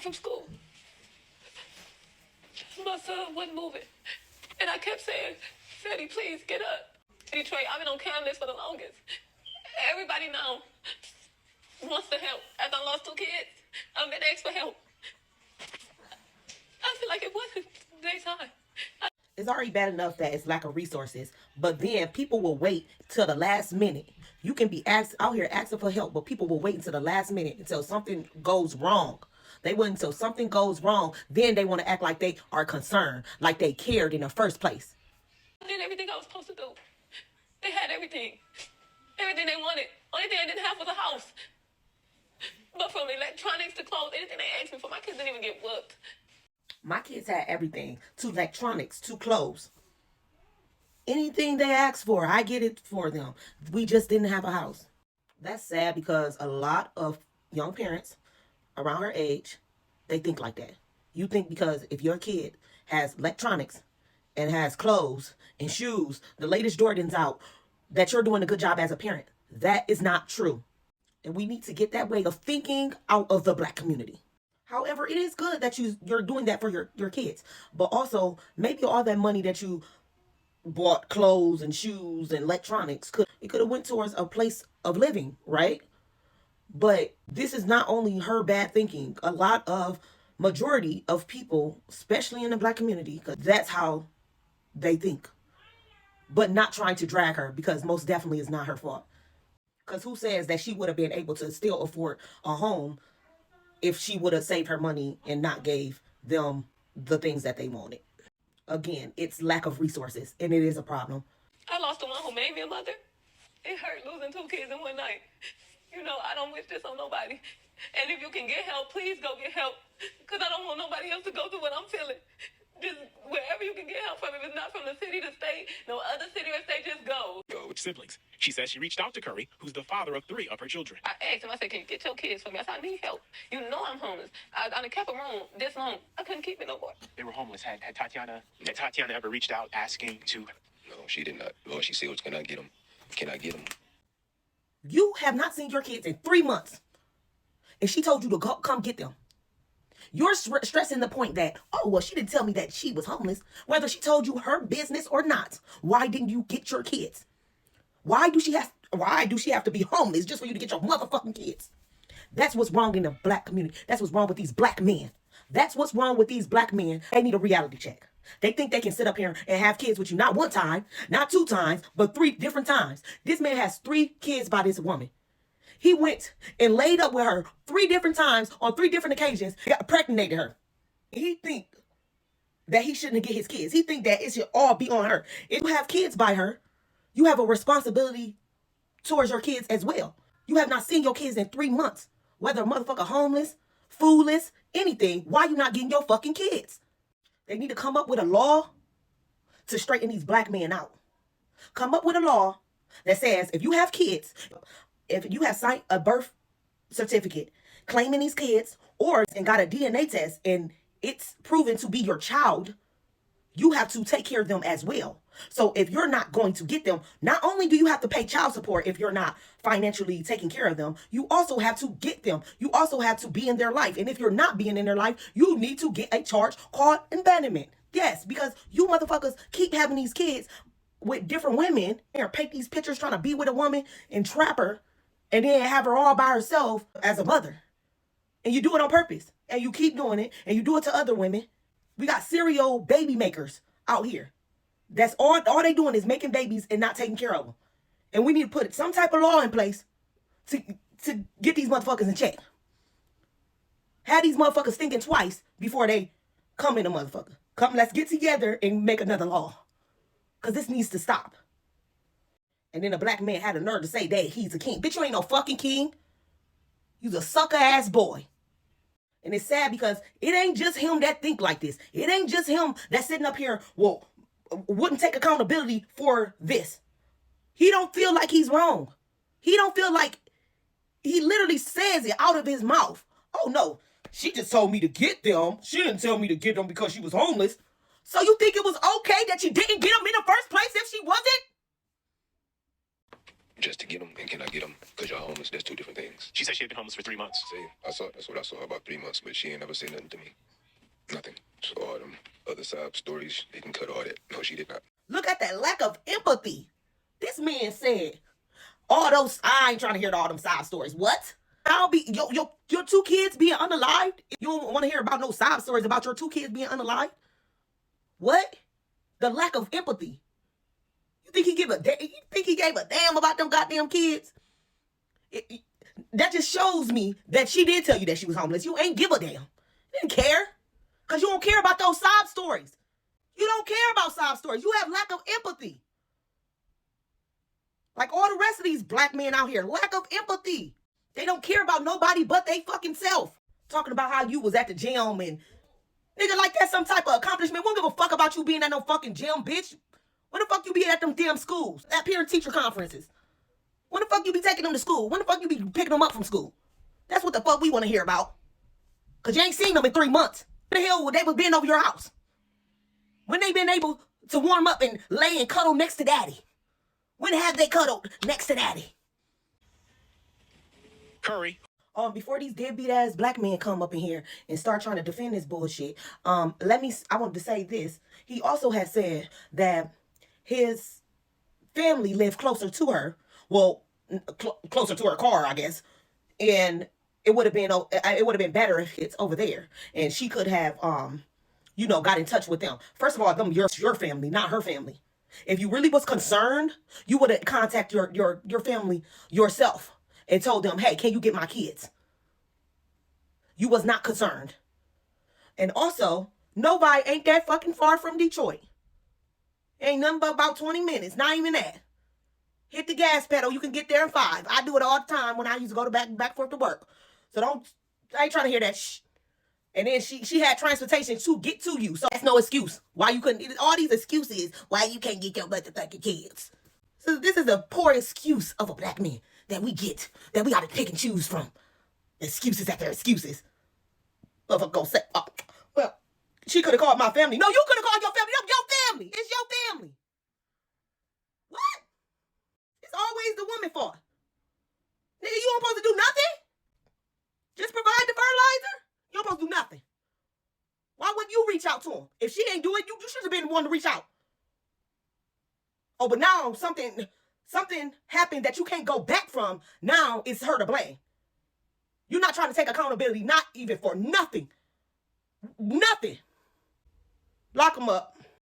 from school. My son wasn't moving. And I kept saying, Freddie, please get up. Detroit, I've been on cameras for the longest. Everybody now wants to help. After I lost 2 kids, I've been asked for help. I feel like it wasn't daytime. It's already bad enough that it's lack of resources, but then people will wait till the last minute. You can be out here asking for help, but people will wait until the last minute until something goes wrong. They wait until something goes wrong, then they want to act like they are concerned, like they cared in the first place. I did everything I was supposed to do. They had everything. Everything they wanted. Only thing I didn't have was a house. But from electronics to clothes, anything they asked me for, my kids didn't even get whooped. My kids had everything, to electronics, to clothes. Anything they asked for, I get it for them. We just didn't have a house. That's sad because a lot of young parents around her age, they think like that. You think because if your kid has electronics and has clothes and shoes, the latest Jordan's out, that you're doing a good job as a parent. That is not true. And we need to get that way of thinking out of the Black community. However, it is good that you're doing that for your kids. But also, maybe all that money that you bought, clothes and shoes and electronics, could have went towards a place of living, right? But this is not only her bad thinking. A lot of majority of people, especially in the Black community, because that's how they think. But not trying to drag her, because most definitely it's not her fault. Because who says that she would have been able to still afford a home if she would have saved her money and not gave them the things that they wanted? Again, it's lack of resources, and it is a problem. I lost the one who made me a mother. It hurt losing 2 kids in one night. You know, I don't wish this on nobody. And if you can get help, please go get help. Because I don't want nobody else to go through what I'm feeling. Just wherever you can get help from. If it's not from the city, the state, no other city or state, just go. With siblings. She says she reached out to Curry, who's the father of 3 of her children. I asked him, I said, can you get your kids for me? I said, I need help. You know I'm homeless. I done kept a room this long. I couldn't keep it no more. They were homeless. Had Tatiana ever reached out asking to... No, she did not. Lord, she said, can I get them? Can I get them? You have not seen your kids in 3 months. And she told you to come get them. You're stressing the point that, oh, well, she didn't tell me that she was homeless. Whether she told you her business or not, why didn't you get your kids? Why do she have to be homeless just for you to get your motherfucking kids? That's what's wrong in the Black community. That's what's wrong with these Black men. That's what's wrong with these Black men. They need a reality check. They think they can sit up here and have kids with you not 1 time, not 2 times, but 3 different times. This man has 3 kids by this woman. He went and laid up with her 3 different times on 3 different occasions, impregnated her. He think that he shouldn't get his kids. He think that it should all be on her. If you have kids by her, you have a responsibility towards your kids as well. You have not seen your kids in 3 months. Whether a motherfucker homeless, foodless, anything, why you not getting your fucking kids? They need to come up with a law to straighten these Black men out. Come up with a law that says if you have kids, if you have signed a birth certificate claiming these kids or and got a DNA test and it's proven to be your child, you have to take care of them as well. So if you're not going to get them, not only do you have to pay child support if you're not financially taking care of them, you also have to get them. You also have to be in their life. And if you're not being in their life, you need to get a charge called abandonment. Yes, because you motherfuckers keep having these kids with different women and paint these pictures trying to be with a woman and trap her and then have her all by herself as a mother. And you do it on purpose. And you keep doing it. And you do it to other women. We got serial baby makers out here. That's all they doing is making babies and not taking care of them. And we need to put some type of law in place to get these motherfuckers in check. Have these motherfuckers thinking twice before they come in a motherfucker. Come, let's get together and make another law. Because this needs to stop. And then a Black man had a nerve to say that he's a king. Bitch, you ain't no fucking king. You's a sucker ass boy. And it's sad because it ain't just him that think like this. It ain't just him that's sitting up here, well, wouldn't take accountability for this. He don't feel like he's wrong. He don't feel like, he literally says it out of his mouth. Oh no, she just told me to get them. She didn't tell me to get them because she was homeless. So you think it was okay that you didn't get them in the first place if she wasn't? just to get them, and can I get them because y'all homeless? That's two different things. She said she had been homeless for 3 months. See, that's what I saw about 3 months, but she ain't never said nothing to me. Nothing. So all them other side stories, they can cut all that. No, she did not. Look at that lack of empathy. This man said, all those, I ain't trying to hear all them side stories. What? I'll be, your two kids being unalived? You don't want to hear about no side stories about your two kids being unalived? What? The lack of empathy. You think he gave a damn about them goddamn kids? That just shows me that she did tell you that she was homeless. You ain't give a damn. You didn't care. Because you don't care about those sob stories. You don't care about sob stories. You have lack of empathy. Like all the rest of these black men out here, lack of empathy. They don't care about nobody but they fucking self. Talking about how you was at the gym and nigga, like that's some type of accomplishment. We don't give a fuck about you being at no fucking gym, bitch. When the fuck you be at them damn schools? At parent teacher conferences? When the fuck you be taking them to school? When the fuck you be picking them up from school? That's what the fuck we want to hear about. Because you ain't seen them in 3 months. When the hell would they was been over your house? When they been able to warm up and lay and cuddle next to daddy? When have they cuddled next to daddy? Curry. Before these deadbeat ass black men come up in here and start trying to defend this bullshit, I wanted to say this. He also has said that his family lived closer to her. Well, closer to her car, I guess. And it would have been better if it's over there. And she could have, got in touch with them. First of all, them your family, not her family. If you really was concerned, you would have contacted your family yourself and told them, hey, can you get my kids? You was not concerned. And also, Novi ain't that fucking far from Detroit. Ain't nothing but about 20 minutes, not even that. Hit the gas pedal, you can get there in 5. I do it all the time when I used to go back forth to work. So I ain't trying to hear that shh. And then she had transportation to get to you. So that's no excuse. Why you couldn't, all these excuses, why you can't get your motherfucking kids. So this is a poor excuse of a black man that we get, that we gotta pick and choose from. Excuses after excuses. Motherfucker gonna say, oh, well, she could have called my family. No, you could have called your family. No, your family. It's your family. What? It's always the woman fault. Nigga, you don't supposed to do nothing? Just provide the fertilizer? You don't supposed to do nothing. Why wouldn't you reach out to him? If she ain't do it, you should have been the one to reach out. Oh, but now something happened that you can't go back from. Now it's her to blame. You're not trying to take accountability, not even for nothing. Nothing. Lock him up.